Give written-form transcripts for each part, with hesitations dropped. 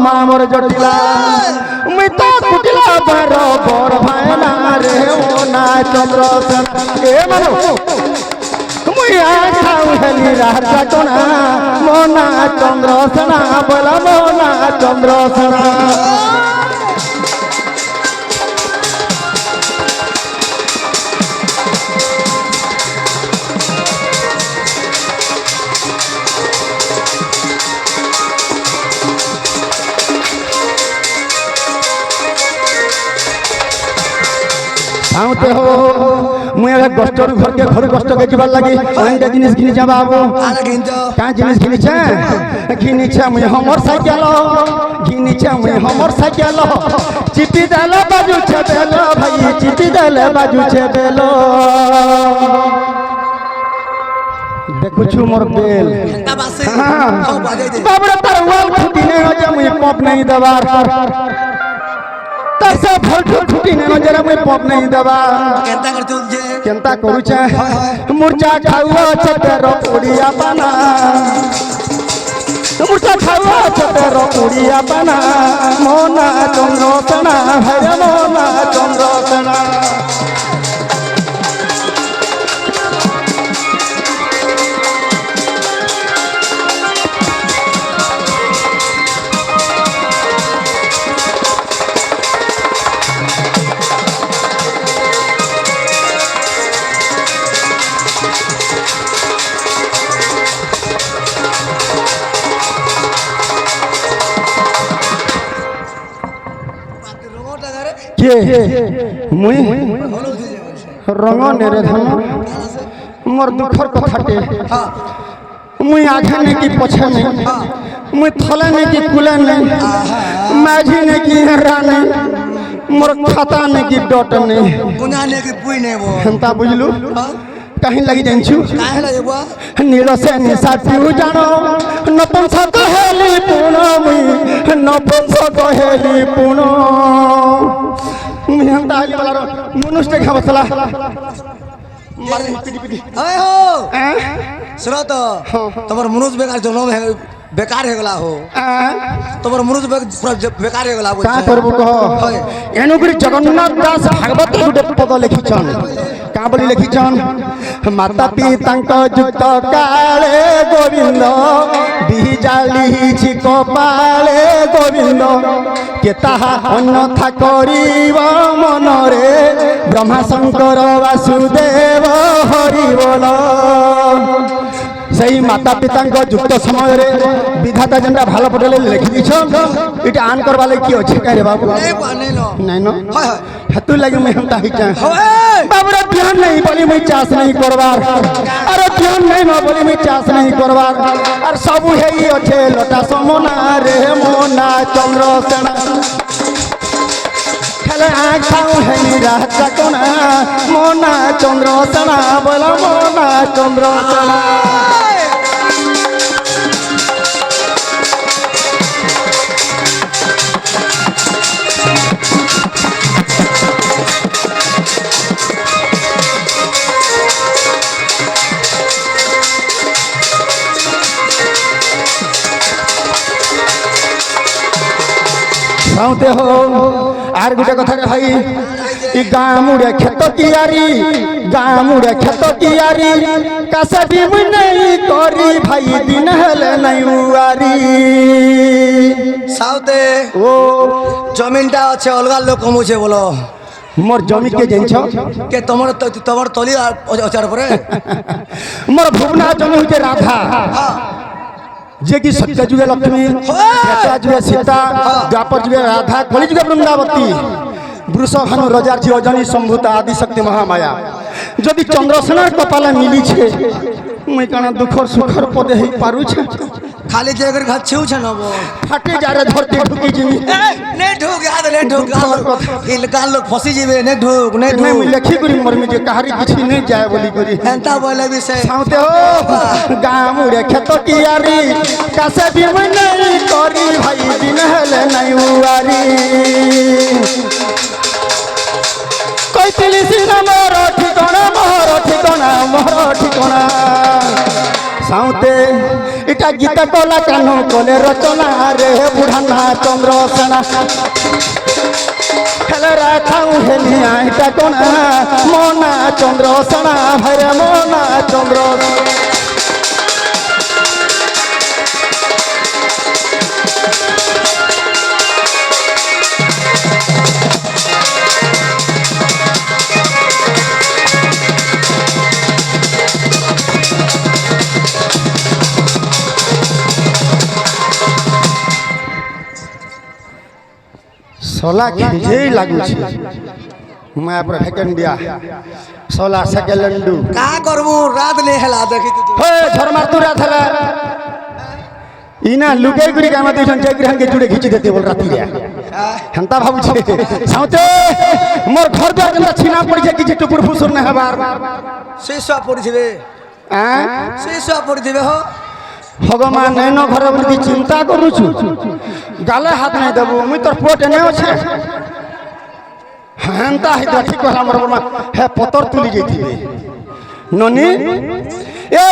मामर जटिला मुई तो कुटिला बरोबर भाईना रे मोना चंद्रसेना ए मानो मुई खाऊ हेली राजा कोना मोना चंद्रसेना बोला मोना चंद्रसेना आउते हो मुई अगर गस्टर घर के घर गस्ट के जीवार लगी ओंडा जिनिस घिनि जा बाबू आला गिनतो का जिनिस घिनि छे मुई हमर साइकेल घिनि छे मुई हमर साइकेल चिपी देले बाजू छे बेलो भाई चिपी देले बाजू छे बेलो देखु छु मोर बेल ता बासे हां हो बाजे दे बाबरा तार वाल फुटी ने हो जे मुई पप नहीं दबार तसे फट फुटी ने जरा मुई पप नहीं दबा केंता कर तू जे केंता करू छे मुर्चा खाओ छतेरो पुड़िया बना मुर्चा खाओ छतेरो पुड़िया बना मोना चंद्रसेना है मोना चंद्रसेना के मुई रंग नेरे धन मोर दुखर कथाटे मुई आगे ने की पछे नहीं मुई थले ने की कुले नहीं माझी ने की हरा नहीं मोर खाता ने की डट नहीं गुना ने की पुई ने वो हंता बुझलु कहीं लगी जाइछु काहे लगे बुआ नीलो से निशा पिउ जानो नपन सा कहेली पुनो मुई नपन सा कहेली पुनो मुई हंता आली वाला मनुष्य खा बसला मारे पिटी पिटी अय हो सुनो तो तमर मनुष्य बेकार जन्म है बेकार हे गला हो तमर मनुष्य बेकार हे गला का करबो कह एनुगुरी जगन्नाथ दास भागवत गुटे पद लिखिछन का बोली लिखिछन माता पितांक जुक्त काले गोविंद बिजाली छि कपाले गोविंद के ताहा अन्यथा करिब मनरे ब्रह्मा शंकर वासुदेव हरि बोल सही माता पिता युक्त समय विधाता जेनरा भालो पटले लिखि दिछ इटा आन करबा ले की अछि का रे बाबू नहीं नो हतु लगे मैं हमता हिटा बाबूरा ध्यान नहीं बोली मैं चास नहीं करबार अरे ध्यान नहीं न बोली मैं चास नहीं करबार और सब हे ही अछे लटा समना रे मोना चंद्रसेना खेले आखाऊ है राजा कोना मोना चंद्रसेना बोला मोना चंद्रसेना साउते हो आर गुटे कथा रे भाई ई गामुड़े खेत कियारी गामुड़े खेत कियारी कासे भी मुई नहीं करी भाई दिन हेले नहीं उआरी साउते ओ जमीनटा আছে अलगा लोक कमुछे बोलो मोर जमी के जेंछ के तमर तली अचार परे मोर भुवना जमी होते राधा जे की सत्य जुगे लक्ष्मी त्रेता जुगे सीता द्वापर जुगे राधा कलि जुगे वृंदावती वृषभानु रजार जी अजनी संभूता आदि शक्ति महामाया जदि चंद्रसेनार कपाले मिली छे मुई काना दुखर सुखर पदे ही पारु छे खाली जेगर घात छेउ छ न वो फाटे जारे धरती ढुकी जिमी ने ढुक याद ने ढुक इल गाल लोग फसी जीवे ने ढुक नहीं मुई लेखी गुरी मोर में जे कहारी किछि नहीं जाय बोली गुरी हेंता बोले विषय साउते हो गामुड़े खेत कियारी कासे भी मुई नहीं करी भाई दिन हेले नहीं उआरी कोई तिलिसी न मोर ठिकाना मोर ठिकाना मोर ठिकाना साउते এটা গীতা কলা কানু কলে রচনা রে বুড়ানা চন্দ্র সেনা হেলে রাখাও হেলিয়া এটা কোনা মনা চন্দ্র সেনা ভাইরে মনা চন্দ্র सोला खिजे लागुଛି मैं अपने फेकन दिया 16 सेकंड का करबू रात ले हला देखि तू हे झर मार तू रात हला इना लुके गुरी कामा दिसन जय ग्रहण के जुड़े खिची देते बोल राती रे हंता भाबु छे साउते मोर घर द्वार जंता छिना पड़ी छे किछि टुपुर फुसुर न हबार शेषा पड़ी छे शेषा पड़ी छे हो भगवान नैनो घर बोली चिंता करू छु गाले हाथ नहीं देबू मुई तोर पोट ने छे हंता है तो ठीक होला मोर बरमा हे पतर तुली जेतिबे ननी ए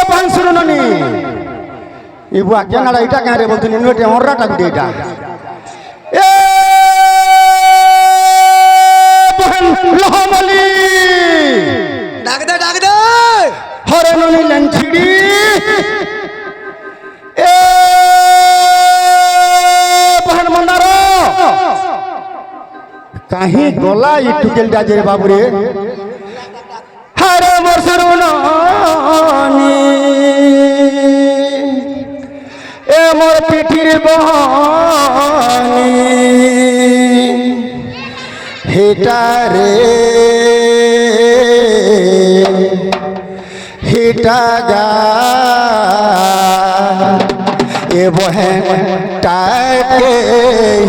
बहन सुनो ननी ई बुआ केनाडा इटा का रे बोलतनी नोटे ओररा टाक देटा ए बहन लोहमली डाक दे हरे ननी लंछड़ी ए बहन मंदारो कहीं गोला ई टुकेल जाजे बाबू रे हरे मोर सरुनानी ए मोर पिठिर बहानी हेटा रे हिटा गा ए बहन टाके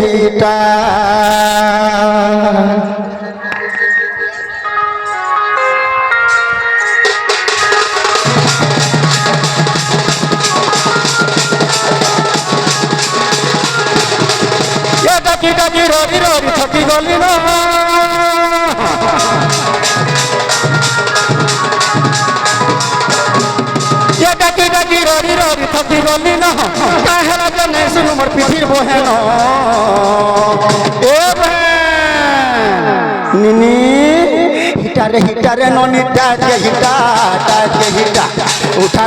हिटा ये डाकी रोरी रोरी थकी गली ना डाकी रोरी रोरी थकी गली न काहेला जे नहीं सुनु मोर पिठिर बहन ए बहन निनी हिटा रे ननी टाके हिटा उठा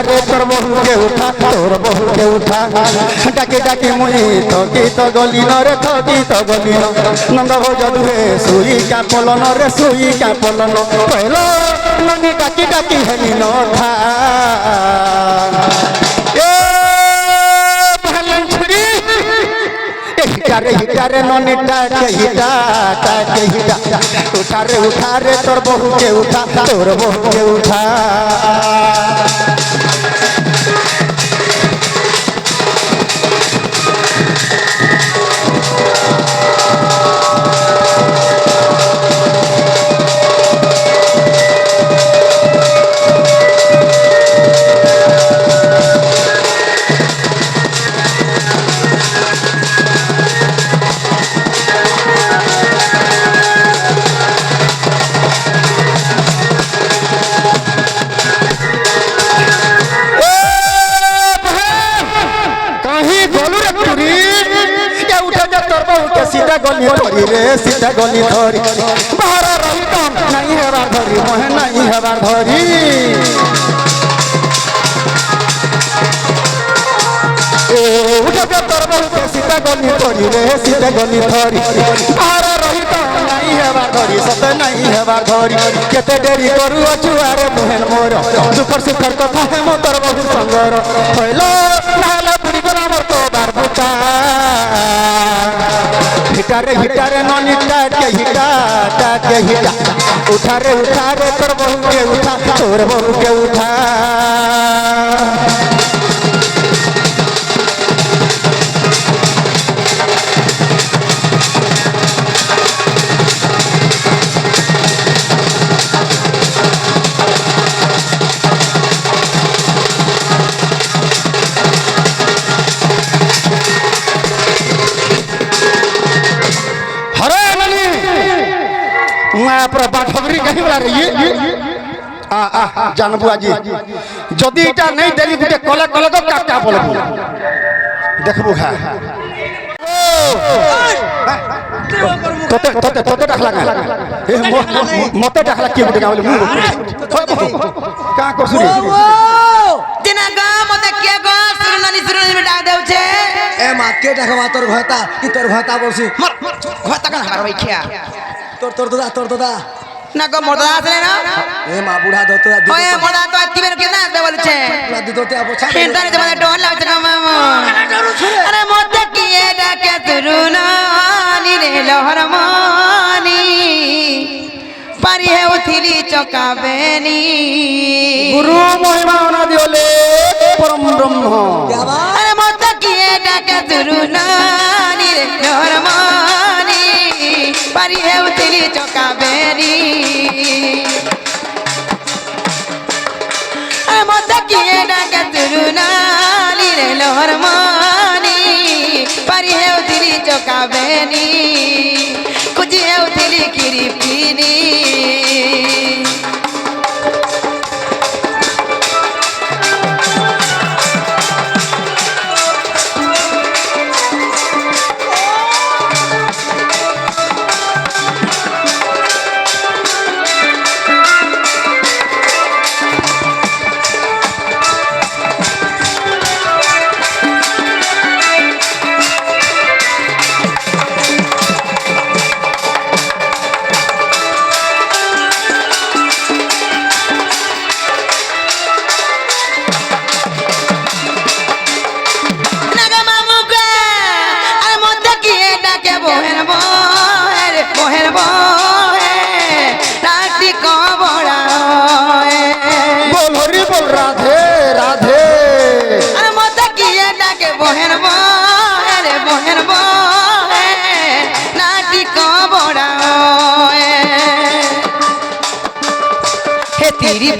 रे तोर बहू के उठा तोर बहू के उठा डाकी मुई थकी तो गली न रे थकी तो गली न नंद भोज दुहे सुई का पलन रे सुई का पलन पहलो ननी डाकी हेली न था ए भलन छुरी हिटा रे ननी टाके हिटा उठा रे तोर बहू के उठा तोर बहू के उठा सीधा गली धरी रे सीधा गली धरी बाहर रही तो नहीं हेबार धरी मोहे नहीं हेबार धरी उठे तोर बहु के सीधा गली धरी रे सीधा गली धरी बाहर रही तो नहीं हेबार धरी सते नहीं हेबार धरी केते देरी करू अछुआरे मोहन मोर सुपर कथा है मो तोर बहु संगर होइलो नाला पुरी गरा मोर तो बार बुता हिटा रे ननी टाके हिटा उठा रे तोर बहू के उठा तोर बहू के उठा मैं अपना बाठबरी कहीं वाला रही आ জানবু আজি যদি এটা নেই দেলি গুটে কলে কলে তো কাটা বলবো দেখবু হ্যাঁ তোতে তোতে তোতে ডাকলা না এ মতে ডাকলা কি গুটে গাবলে মু কা করছু রে দিনা গা মতে কে গো সুরনানি ডাক দেউছে এ মা কে ডাকবা তোর ভয়তা কি তোর ভয়তা বলছি মর ঘটা কান হাবার ভাইখিয়া তোর দাদা না গো মোর দাদা আছে না এ মা বুড়া দোতরা ওয়ে মোর দাদা তো আত্মীয় কে না দে বলছে দিদতে আবছা এন্টারে যে মানে ডর লাগছে গো মামা আরে মতে কি ডাকে সুরনানি রে লহরমানি পারি হে উঠিলি চকাবেনি গুরু মহিমা অনাদি হলে পরম ব্রহ্ম আরে মতে কি ডাকে সুরনানি রে লহরমানি পারি হে উঠিলি চকাবেনি আরে মতে কি ডাকে সুরনানি রে লহরমানি পারি হে উঠিলি চকাবেনি কুজি হে উঠিলি কিরিপিনি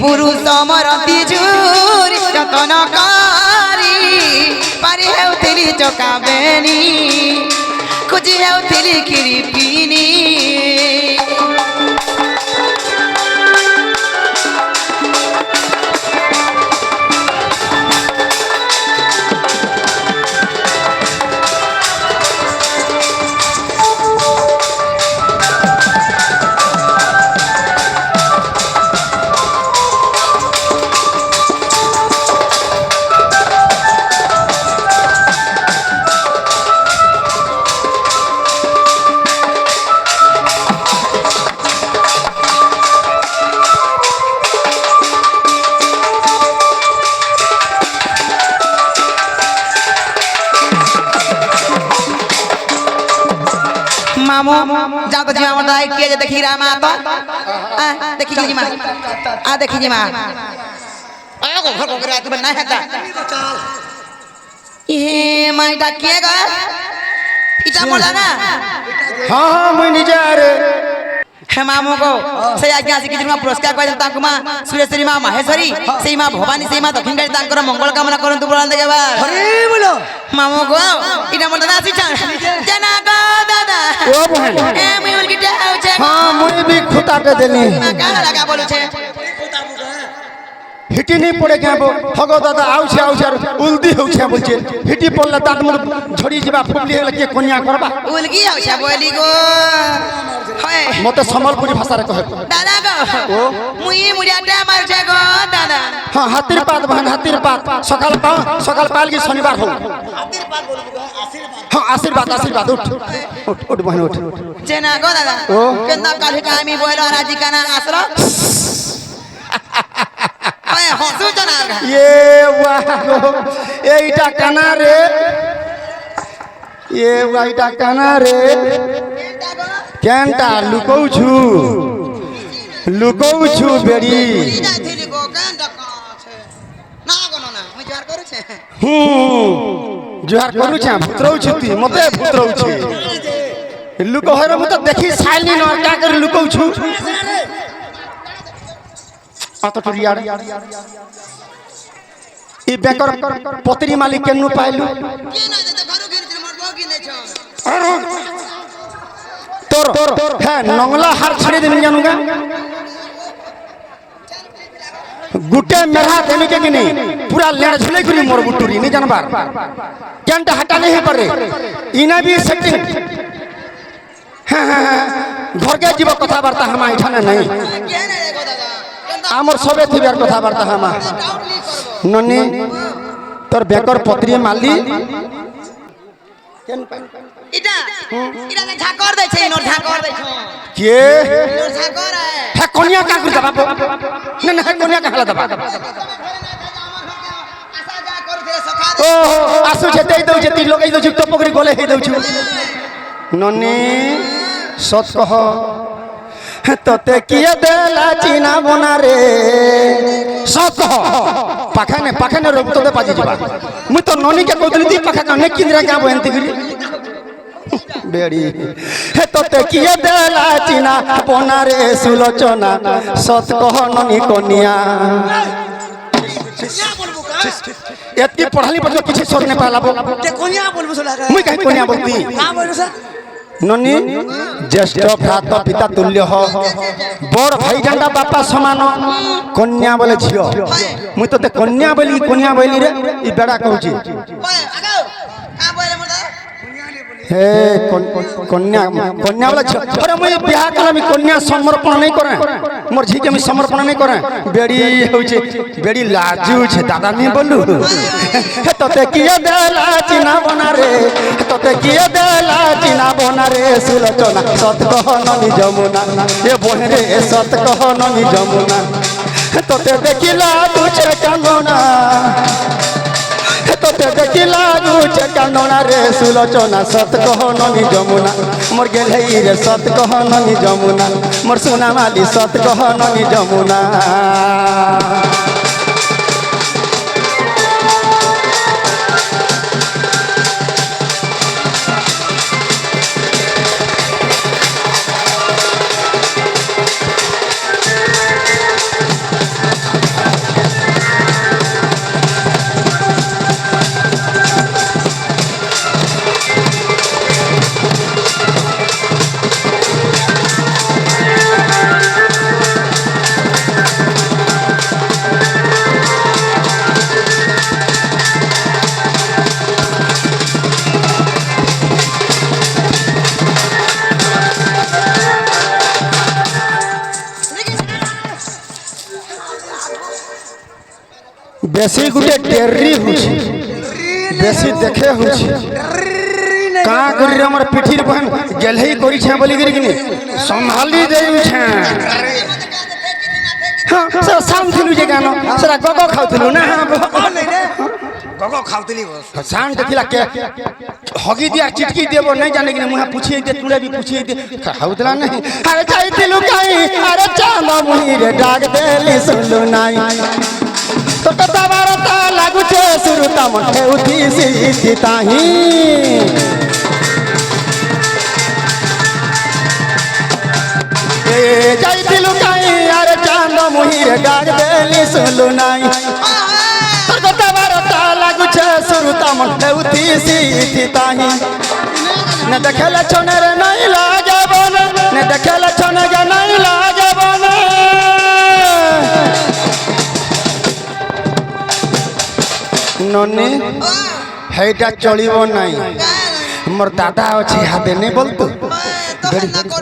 পুরুষ মরতি ঝুরি যতনকারী পারি হেউଥିଲି চকাবেনি খুঁজি হেউଥିଲି খিরিপিনি मामू जाओ तो जी मामा दाई किए जे देखी रामा तो देखी जी मां देखी जी मां आयो को घर को करे तू बना है ता ये मां डाकिएगा इटा मोला ना हाँ हाँ मैं निजे रे हे मामू को से आज्ञा से किजिमा पुरस्कार पाइ तांको मां सुरेश्वरी मां माहेश्वरी सेई मां भवानी सेई मां दक्षिण गाड़ी तांकर मंगल कामना करंतु बोलन देगे बा हरि बोलो मामू को इटा मोला ना सिचा जना को दादा ओ बहन ए मुल की डाउ छे हाँ मुई भी खुता के देनी का लगा बोलू छे हिटी नहीं पड़े क्या हगो दादा आउछे उल्दी होछे बोलछे हिटी पड़ले दाद मोर झड़ी जीवा फुबली हेले के कोनिया करबा उलगी आउछे बोली गो होय मते संबलपुरी भाषा रे कहे दादा गो मुई मुड़ियाटा मार छे गो दादा हां हातिर पात बहन हातिर पात सकाल पाल की शनिवार हो हातिर पात बोलबो आशीर्वाद हां आशीर्वाद उठ बहन उठ जेना गो दादा केना काली कामी बोलो राजी काना आसरो ओए हसु जना ये वाह एटा काना रे ये वाइटा काना रे केनटा लुकौ छु बेड़ी जाथिली गो केनटा का छे ना गनो ना मुई जार करू छे जुहार करू छे भुतरौ छुती मते भुतरौ छी लुको हरे मते देखि साइली न का कर लुकौ छु आतो टुरिया ई बेकर पतरी मालिक केनु पाइलु के ना दे घरो गिर मरबो कि नै छ तोर है नंगला हार छाड़ी देन जानूगा गुटे मेरा देने के नहीं पूरा लेड़ झुले गुली मोर बुटुरी नहीं जानबार कैंटा हटा नहीं पर इना भी सेटिंग घर के जीव कथा वार्ता हम एठाने नहीं आमर सबे थिबार कथा वार्ता हम ननी तोर बेकर पत्री माली इटा इटा के झाकर दे छै इनोर झाकर दे छै के इनोर झाकर है कोनिया का कर दबा न न कोनिया का हला दबा आशा जा कर फिर सखा ओ आसु छे दे दउ छे ती लोगई दउ छ टपकरी गोले हे दउ छ ननी सत कह तोते किए देला चीना बना रे सत कह पाखाने रोक तोते पाजी जबा मु तो ननी के कहतली ती पाखा कने किंद्रा का बहनती गिरी बेड़ी हे तोते किए देला चीना बना रे सुलोचना सत कह ननी कोनिया एतकी पढ़ाली पर किछि सोर ने पाला ते कोनिया बोलबो सला मुई कहि कोनिया बोलती का बोलबो सा ननी ज्येष्ठ भ्रात पिता तुल्य हो बड़ भाई डंडा बापा समान कन्या बोले झियो मुई तो कन्या बोली रे ई बेड़ा कहूची ओए आगो का बोले मोदा हे कन्या बोले झियो अरे मुई बियाह कला मी कन्या समर्पण नहीं करे मोर झी के मी समर्पण नहीं करे बेड़ी होची बेड़ी लाजू छे दादा नहीं बोलू हे तोते किए देला चिना बना रे तोते किए देला चिना बना रे सुलोचना सत कह ननी जमुना ए बोहे रे सत कह ननी जमुना तोते देखिला तुझे कंगना तोते देखिला तुझे कंगना रे सुलोचना सत कह ननी जमुना मोर गेलई रे सत कह ननी जमुना मोर सोना माली सत कह ननी जमुना बेसी गुटे टेरी हुछि बेसी देखे हुछि का करी हमर पिठीर बहन गेलही करी छे बोली गिरी किनी संभाली देउ छे हां से शाम थिलु जे गानो सरा गगो खाउथिलु ना नहीं रे गगो खाउतली बस शाम देखिला के हगी दिया चिटकी देबो नहीं जाने कि मुहा पूछिए दे तुरे भी पूछिए दे खाउतला नहीं अरे जाइथिलु काई अरे चालो मुही रे डाग देली सुनलु नाई तो तबारता लागु छे सुरता मठे उठी सीती ताही ए जाइथिलु काई अरे चांद मुहिर गाग देली सुनलु नाई तो तबारता लागु छे सुरता मठे उठी सीती ताही न देखले छोने रे नहीं लागे बन न देखले छोने के नहीं लागे बन ननी हेटा चलिबो नाही मोर दादा अछि हाथे नहीं बोलतो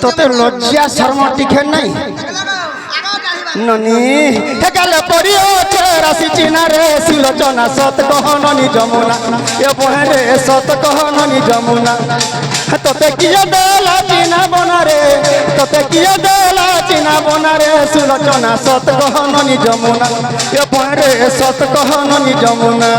तोते लज्जा शर्म टिके नहीं ननी हे गले परियो राशि चिना रे सुलोचना सत कह ननी जमुना ए बोहे रे सत कह ननी जमुना तोते किए देला चिना बना रे तोते किए देला चिना बना रे सुलोचना सत कह ननी जमुना ए बोहे रे सत कह ननी जमुना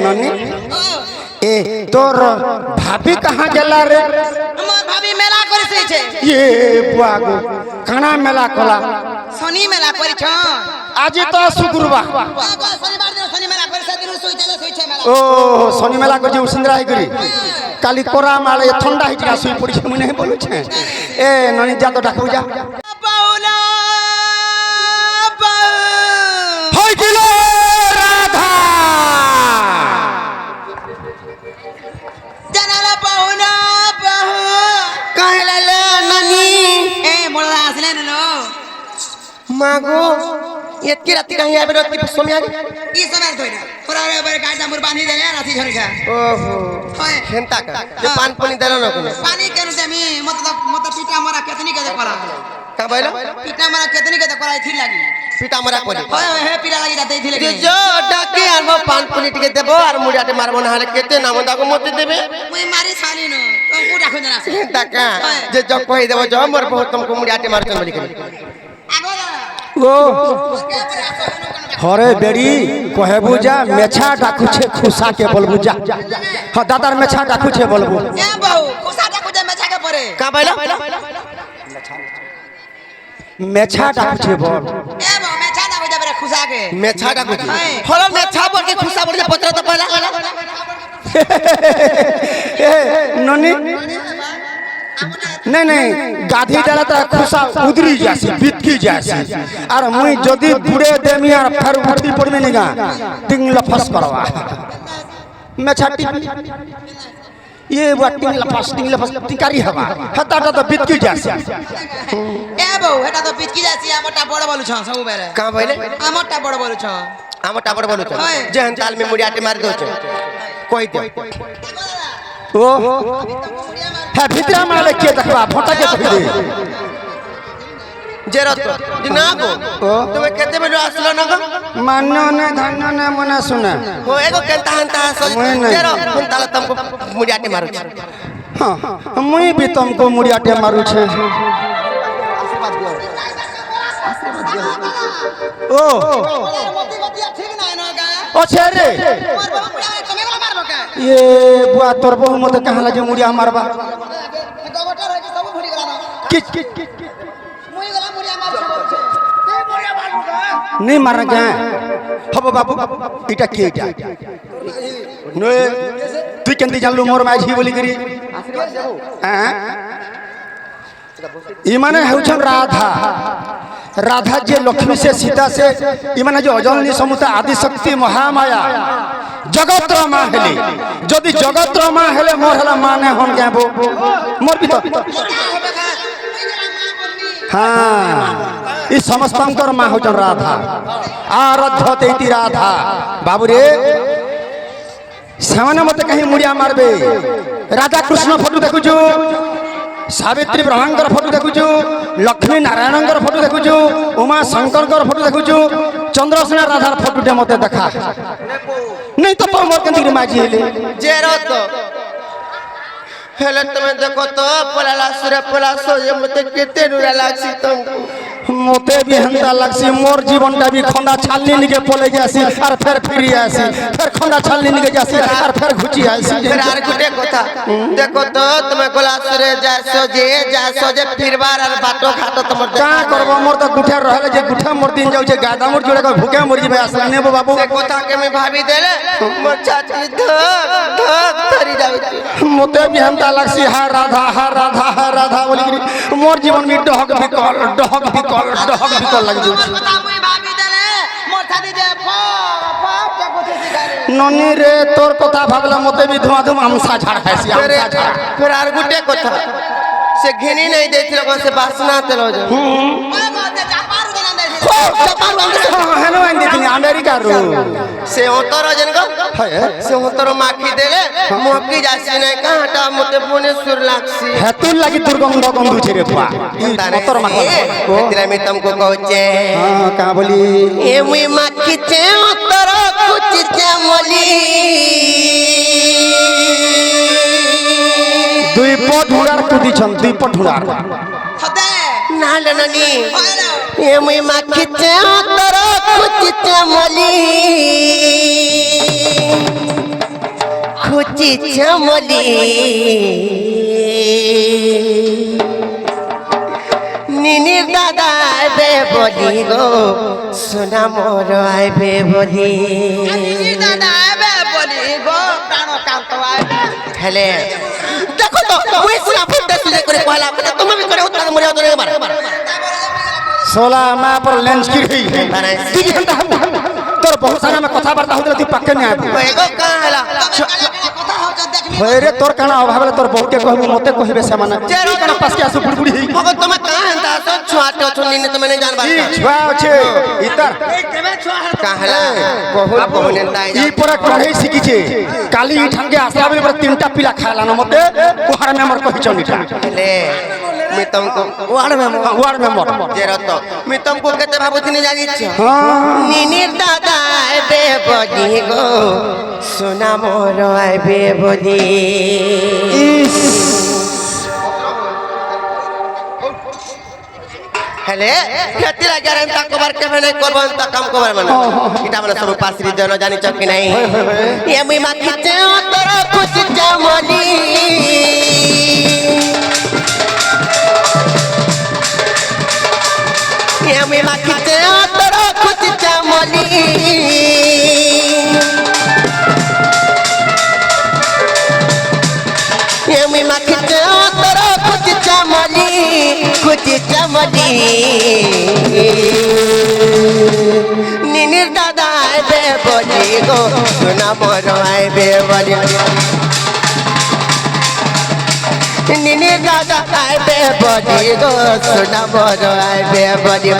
ननी ए तोर भाभी कहाँ गेला रे मोर भाभी मेला करे छै ये बुआगो काना मेला कला शनि मेला करे छ आज तो शुक्रवार शनिवार दिन शनि मेला करे दिन सोई छै मेला ओ शनि मेला कर जे उसिंद्रा है करी काली कोरा माले ठंडा हिटा सुई पड़ी छै मुने बोलु छै ए ननी जा तो डाकू जा बाउला होय गेलो राधा जनाला बाउला बाहु कहले ले नानी ए मोला असले न मागो एतकी राती कहीं आबे राती सोमिया ई समय धोइना थोड़ा रे बरे गाजा मुर बांधी देले राती झरका ओहो होय खेंता का जे पान पानी देला न कोने पानी केनु देमी मतलब पीटा मरा केतनी के करा का बोला पीटा मरा केतनी के करा थी लागी पिटा मरा कोने होय हे पीड़ा लागी जाते थी जे लागी जो डाके आनबो पान पानी टिके देबो और मुड़ाटे मारबो ना हले केते नाम दाको मते देबे मुई मारी छाली न तुमको डाखो जना खेंता का जे जो कहि देबो जो मोर बहुत तुमको मुड़ाटे मारते बोली के आगो जा ओ हरे बेड़ी कहे बुझा मेछा डाकू छे खुशा के बोलबू जा हां दादार मेछा डाकू छे बोलबू ए बहु खुशा डाकू जे मेछा के परे का बोला मेछा डाकू छे बोल ए बहु मेछा डाकू जे बरे खुशा के मेछा डाकू होला मेछा बोल के खुशा बोल के पत्र तो पहला ए ननी नहीं नहीं गाधी डाला तो खुशा उदरी जासी बितकी जासी और मुई जदी बुड़े देमी और फिर उठती पड़मे निगा टिंग लफस करवा मेछा ये टिंग लफस टिकारी हवा हता तो बितकी जासी ए बहु हेटा तो पिचकी जासी मोटा बड़ बोलु छ सब बेरे का बोले मोटा बड़ बोलु छ हम टाबर बोलु छ जेहन ताल में मुड़ियाटे मार दो छ कोई दे ओ है भितरा माले के देखबा फोटा के देख दे जेरत दिना को तुम्हें केते बेलो आसलो न को मान्नो ने धन्नो ने मना सुना हो एगो केंता हंता सो जेरो हम ताल तुमको मुड़ियाटे मारू छ हां मुई भी तुमको मुड़ियाटे मारू छे ओ ठीक ना न का ओ छे रे मोर बाबा मुड़ा तुम्हें वाला मारबो का ये बुआ तोर बहु मत कहाँ लगे मुड़िया मारबा गवटर है कि सब भूली गला ना किच मुई गला मुड़िया मार छ ते मुड़िया मारबो का नहीं मारना क्या हबो बाबू इटा के इटा नोए तू केंती जानलू मोर माझी बोली करी हां ई माने हेउछन राधा राधा जे लक्ष्मी से सीता से ई माने जो अजननी समुता आदि शक्ति महामाया जगत रमा हेली जदि जगत रमा हेले मोर हला माने हम जाबो मोर भी तो हाँ ई समस्तंकर माँ हो राधा आराध्यते राधा बाबू रे सेवन मत कहीं मुड़िया मारबे राधा कृष्ण फोटो देखुछु सावित्री ब्रह्मांकर फोटो देखुछु लक्ष्मी नारायणकर फोटो देखुछु उमा शंकर फोटो देखुछु चंद्रसेना राधार फोटो मत देखा नहीं तो मोर केंद्र माझी हेले जेरो तो हेले तुम देखो तो पलाला सुरे पला सो ये मते केते नुरा लागसी तुमको मोते भी हंता लगसी मोर जीवनटा भी खंडा छालनी निके पले जासी और फिर फिरी आसी फिर खंडा छालनी निके जासी और फिर घुची आसी फिर आर गुटे कथा देखो तो तुम गोला सुरे जासो जे फिरबार और बाटो खातो तुम का करबो मोर तो गुठा रहले जे गुठा मोर दिन जाउ जे गादा मोर जोड़े को भूखे मर जीबे असला ने बाबू से कथा के मैं भाभी देले मोर चाची धक धक धरी जावे मोते भी हंता लगसी हा राधा बोली मोर जीवन में डहक बिकल लग जाउ पता मुई भाभी देले मोर छाती जे फाप के कोथे सिखारे ननी रे तोर कथा भागला मोते भी धुआं हमसा झाड़ खासी हमसा झाड़ फिर आर गुटे कथा से घिनी नहीं देथिलो को से बासना तेलो जो ओए मते जापारू देना दे हेलो आइन देखनी अमेरिका रो से होतरो जन को से होतरो माखी देले मोकी जासी नहीं का हटा मते भुवनेश्वर लागसी हेतु लगी दुर्गंध गंधु छे रे बुआ मोतर माखो तेरा में तुमको कहचे हां का बोली ए मुई माखी चे होतरो कुछ चे मोली दुई पढुरार कुदी छन दुई पढुरार हते नाल ननी ओए ए मुई माखी चे होतरो कुछ चे मोली খুচি চামলি নিনির দাদা আইবে বলি গো সোনা মোর আইবে বলি দাদা আইবে বলি গো প্রাণকান্ত আইবে হেলে দেখো তো ওই সোনা ফুটতে সুলে করে কইলা তুমি भी করে উত্তর মরে উত্তর এবার सोला मैं पर लेंस की रही तू जी घंटा तोर बहुत सारा में कथा वार्ता होतले तू पक्के नहीं आबू एगो का हला কথা হচ্ছে দেখবি होय रे तोर काना अभाव तोर बहु के कहबू मते कहबे से माने जेरो काना पास के आसु बुड़बुड़ी ही मगर তুমি का हंता तो छुआटे छुनी ने तुम्हें नहीं जान बात ई छुआ छे इतर का हला बहुत बहुने ताई ई पर कहि सिकिछे काली ई ठंगे आसला बेले पर तीनटा पिला खाला न मते उहार में हमर कहि चनिटा ले मैं तुमको उहार में मर जेरो तो मैं तुमको कहते भाबुती नहीं जानी छ हां निनिर दादा आइबे बदी गो सोना मोर आइबे बदी हेले खेती लगे रे ता कबर के नहीं करबन ता काम कबर मन इटा मन सब पासरी जन जानी छ कि नहीं ये मुई माखी ते तोर कुछ चमली ये मुई माखी ते तोर कुछ चमली ये मुई माखी ते तोर कुछ चमली निनिर दादा आइबे बली गो सोना मोर आइबे बली निनिर दादा आइबे बली गो सोना मोर आइबे बली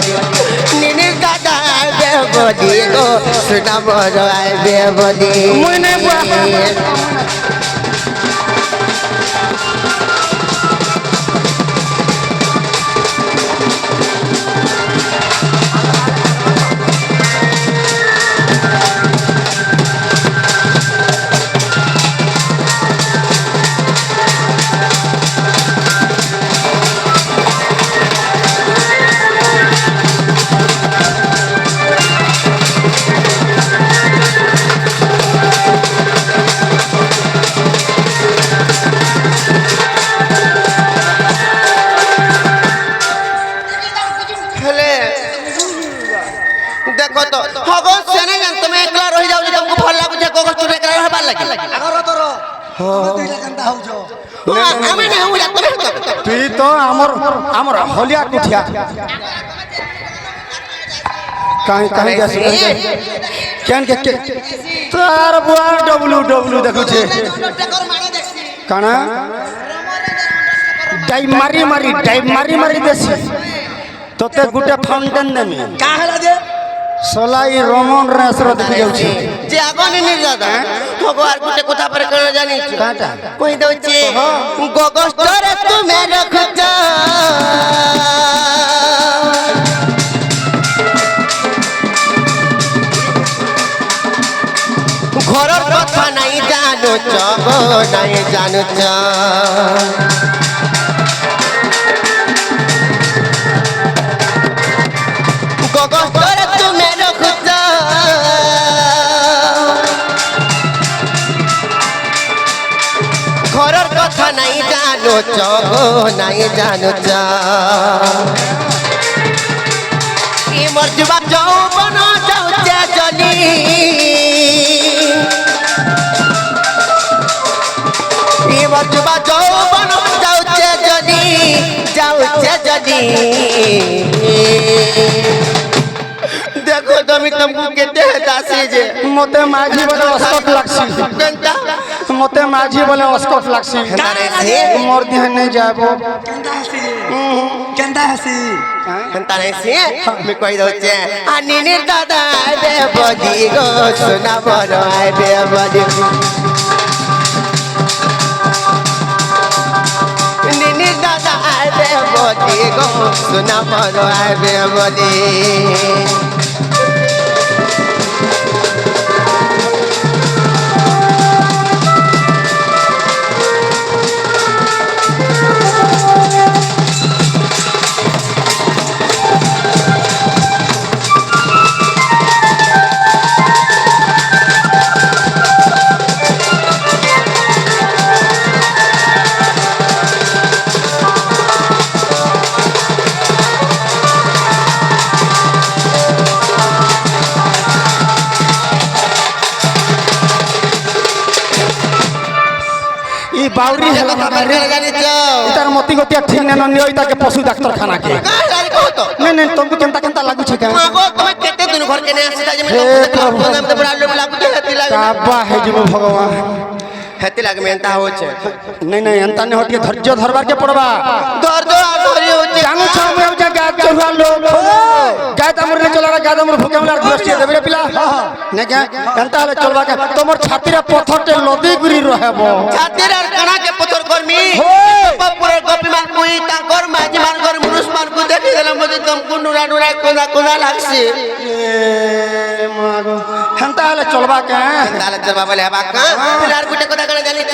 निनिर दादा आइबे बली गो सोना मोर आइबे बली मुई नहीं बुआ देखो तो हगो सेने जन तुम्हें एकला रहि जाउ तुमको भल लागु जे गोगो चुरे एकला रहबार लागि আগর তোর তুই কেনতা হউছ আমি না হউ जा तुम्हें तू तो हमर हलिया कुठिया कहीं जैसे केन के तार बुआ डब्लू देखु छे काना डाई मारी देसी तोते गुटे फाउंटेन देमी का हला जे सोलाई रोमन रेसरो देखि जाउ छी जे आगने नि दादा हगो आर गुटे কথা पर कर जानी छी काटा कहि दउ छी गोगो स्टोरे तुम्हें रखत ঘরর কথা নাই জানো চ নাই জানো চ গোগো স্টোরে তুমি রখুছ ঘরর কথা নাই জানো চ নাই জানো চ কি মরজবা যৌবন যাউছে চলি কি মরজবা যৌবন যাউছে চলি देखो তুমি तुमको केते दासी जे मते माझी बोले अस्कट लागसी केनता मते माझी बोले अस्कट लागसी मोर देह नहीं जाबो কেনতা হাসি केनता नहीं से मैं कहि दउ छे आ निनिर दादा आइबे बदी गो सोना मोर आइबे बदी निनिर दादा आइबे बदी गो सोना मोर आइबे बदी বাউরি হেলা জানিছ তার মতি গতি ঠিক না নিও তাকে পশু ডাক্তারখানা কে না না তুমি কেনতা কেনতা লাগুছে কেন মাগো তুমি কেতে দিন ঘর কেনে আসিতা যে হে প্রভু। আমি বড় লোক লাগুতে হেতি লাগে কাবা হে জীব ভগবান হেতি লাগে মেনতা হচ্ছে নাই নাই এন্তা নে হটিয়ে ধৈর্য ধরবার কে পড়বা ধৈর্য আর ধরি হচ্ছে জানো ছ আমি যে গাদ চড়ুয়া লোক গাদ আমর নে চলারা গাদ আমর ভুকে আমলার গোষ্ঠী দেবে রে পিলা না কে এন্তা হলে চলবা কে তোমার ছাতিরে পথরতে লদি গুরি রহেব ছাতির আর কানা কে পথর কর্মী বাপুরে গোপী মান কুই তাকর মাঝি মান কর মুনুষ মান কু দেখি দিলাম মতে তুমকু নুরা নুরা কোনা কোনা লাগছে মাগো এন্তা হলে চলবা কে তাহলে তোর বাবা লেবা কা আর গুটে কথা কানা জানিছ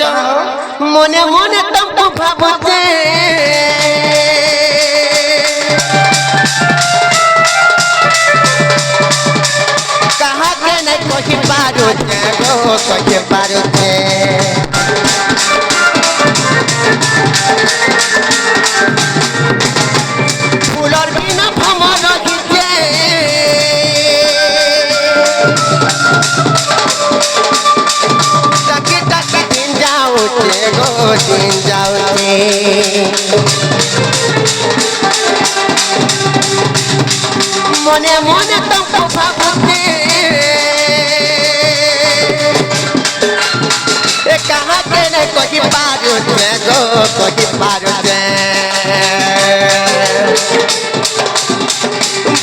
মনে মনে তুমকু ভাবতে कहा के नहीं कोई पारो गो कोई पारो फूलर बिना भमर गीते ताकि ताकि दिन जाओ गो दिन जाओ मने मने तुमको भावते कहाँ के नहीं कोई पारो गो कोई पारो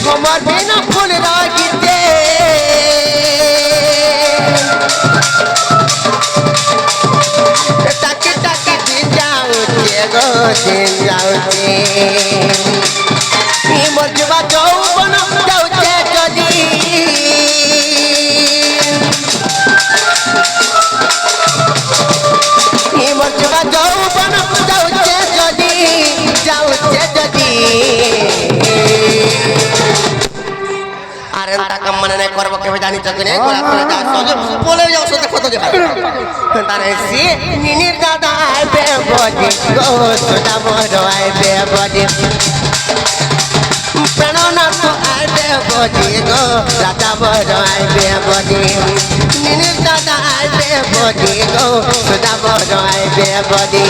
भमर बिना फूल रगीते ताकि ताकि दिन जाओ गो दिन जाओ मरजुबा যৌবন যাউছে যদি মরजुবা যৌবন যাউছে যদি আরে টাকা মনে নাই করব কেবে জানি চকে নেই গোলা করে যা সজো বলে যাও সতে কত যে তারে সি নিনির দাদা আইবে বডি গো সোদা মোর আইবে বডি প্রাণনাথ আইবে বডি গো রাজা বড় আইবে বডি নিনির দাদা আইবে বডি গো সোদা বড় আইবে বডি